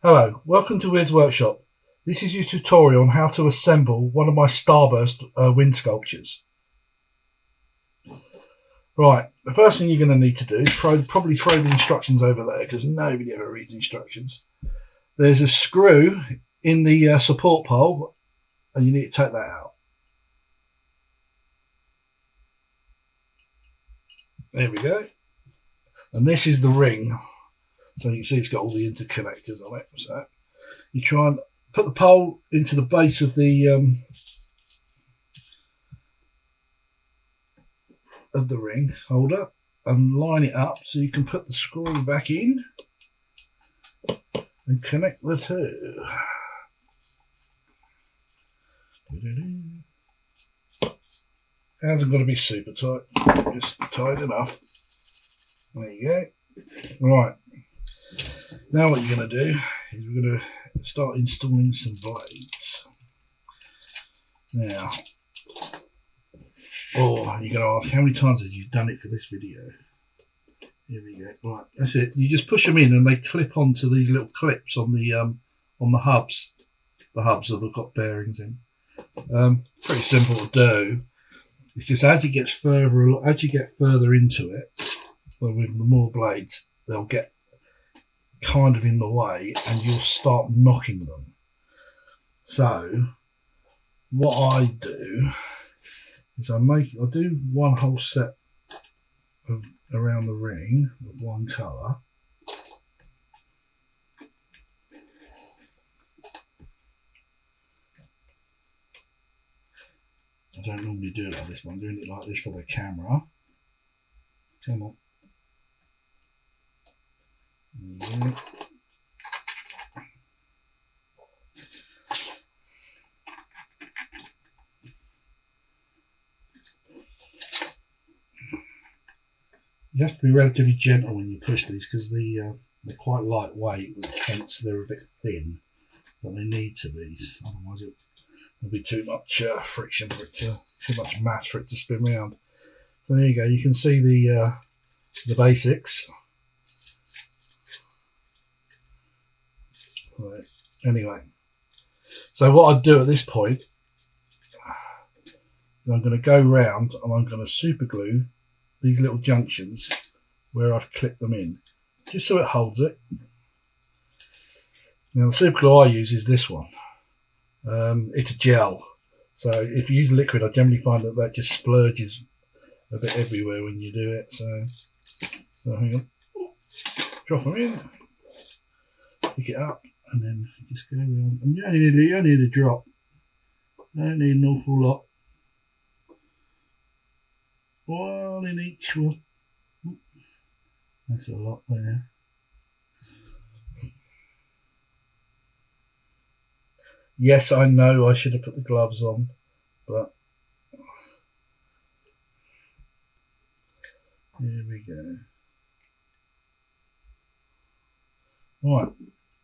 Hello, welcome to Weird's Workshop. This is your tutorial on how to assemble one of my StarBurst wind sculptures. Right, the first thing you're going to need to do is probably throw the instructions over there because nobody ever reads instructions. There's a screw in the support pole and you need to take that out. There we go. And this is the ring. So you can see it's got all the interconnectors on it. So you try and put the pole into the base of the ring holder and line it up so you can put the screw back in and connect the two. It hasn't got to be super tight, just tight enough. There you go. Right. Now what you're going to do is we're going to start installing some blades. Now, you're going to ask, how many times have you done it for this video? Here we go. Right, that's it. You just push them in and they clip onto these little clips on the hubs. The hubs that have got bearings in. Pretty simple to do. It's just as you get further into it, with the more blades, they'll get kind of in the way and you'll start knocking them. So what I do is I do one whole set around the ring of one colour. I don't normally do it like this, but I'm doing it like this for the camera. Come on. Yeah. You have to be relatively gentle when you push these because they're quite lightweight, hence they're a bit thin, but they need to be. Otherwise, there'll be too much friction for it too much mass for it to spin around. So there you go. You can see the basics. So anyway, so what I do at this point is I'm going to go round and I'm going to super glue these little junctions where I've clipped them in, just so it holds it. Now the super glue I use is this one. It's a gel, so if you use liquid, I generally find that just splurges a bit everywhere when you do it. So hang on, drop them in, pick it up, and then just go around. And you only need a drop. You don't need an awful lot. One in each one. That's a lot there. Yes, I know I should have put the gloves on, but here we go. Right,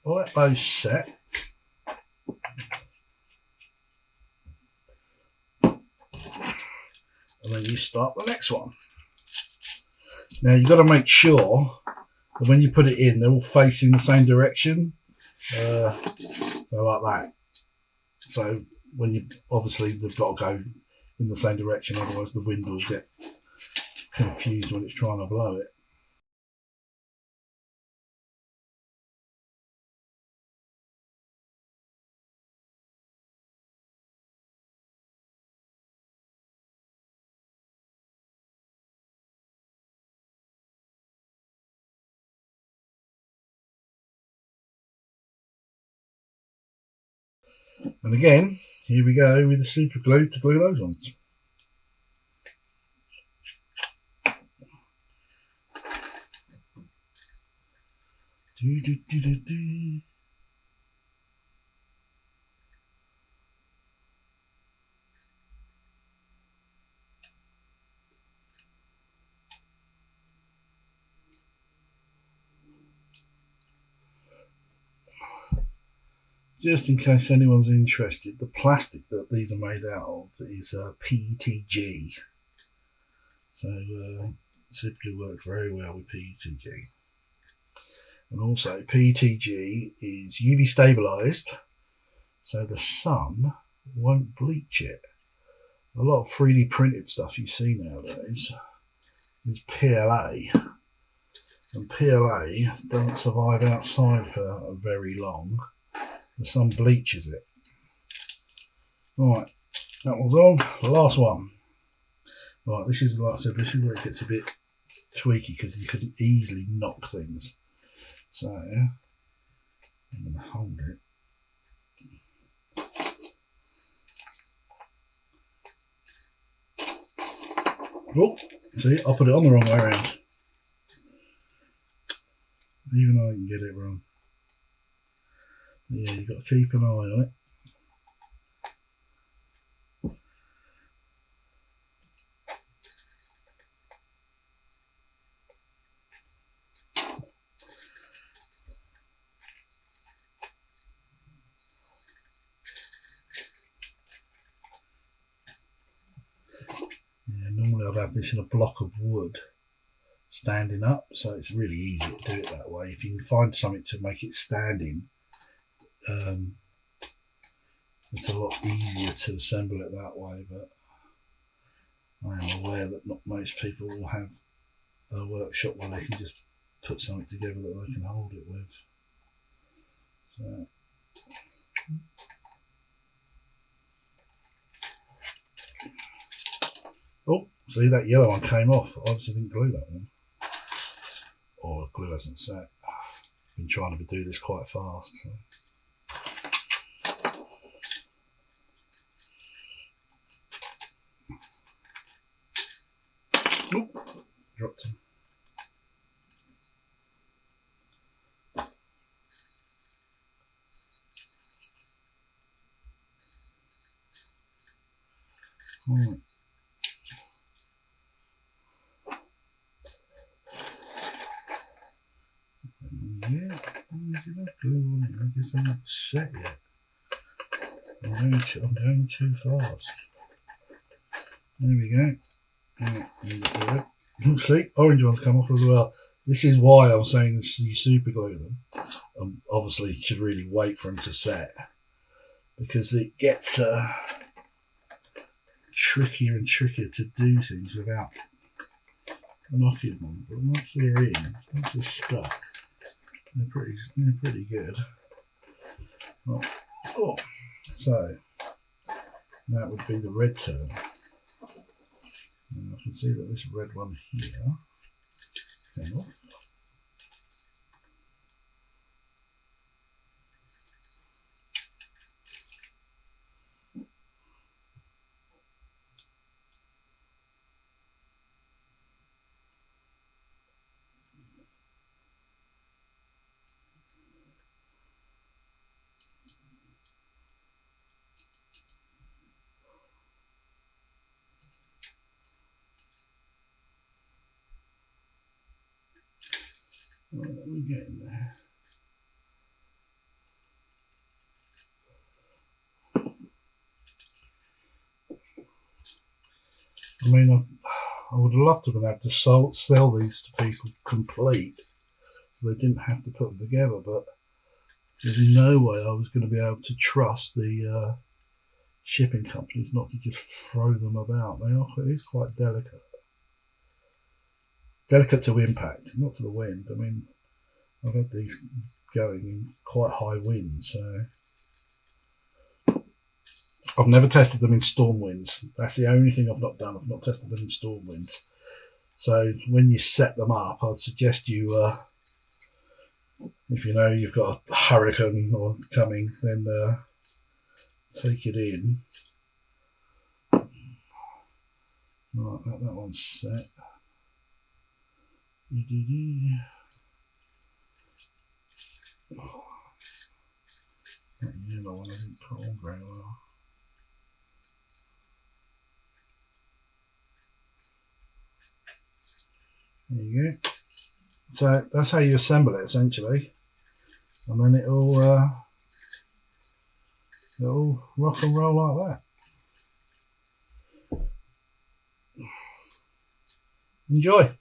I'll let those set. And then you start the next one. Now you've got to make sure that when you put it in, they're all facing the same direction. So like that. So when you, obviously they've got to go in the same direction, otherwise the wind will get confused when it's trying to blow it. And again, here we go with the super glue to glue those ones. Just in case anyone's interested, the plastic that these are made out of is PETG. So super glue works very well with PETG. And also PETG is UV stabilized, so the sun won't bleach it. A lot of 3D printed stuff you see nowadays is PLA, and PLA doesn't survive outside for very long. The sun bleaches it. Right, that one's on. The last one. Right, this is, like I said, this is where it gets a bit tweaky because you can easily knock things. So I'm going to hold it. Oh, see, I'll put it on the wrong way around. Even I can get it wrong. Yeah, you've got to keep an eye on it. Yeah, normally I'd have this in a block of wood standing up, so it's really easy to do it that way. If you can find something to make it standing, it's a lot easier to assemble it that way, but I am aware that not most people will have a workshop where they can just put something together that they can hold it with. So oh, see, that yellow one came off. I obviously didn't glue that one. Or the glue hasn't set. I've been trying to do this quite fast. So. Oop, dropped him. Right. Yeah, there's enough glue on it. I guess I'm not set yet. I'm going too fast. There we go. Right, see, orange ones come off as well. This is why I'm saying you super glue them. Obviously, you should really wait for them to set because it gets trickier and trickier to do things without knocking them. But once they're in, once they're stuck, they're pretty good. Right. Oh, so that would be the red turn. And I can see that this red one here came off. Right, we're getting there. I mean, I would have loved to have been able to sell these to people complete so they didn't have to put them together, but there's no way I was going to be able to trust the shipping companies not to just throw them about. It is quite delicate. Delicate to impact, not to the wind. I mean, I've had these going in quite high winds, so I've never tested them in storm winds. That's the only thing I've not done. I've not tested them in storm winds. So when you set them up, I'd suggest you, if you know you've got a hurricane or coming, then take it in. Right, that one's set. Oh, that yellow one I didn't put on very well. There you go. So that's how you assemble it essentially, and then it'll rock and roll like that. Enjoy.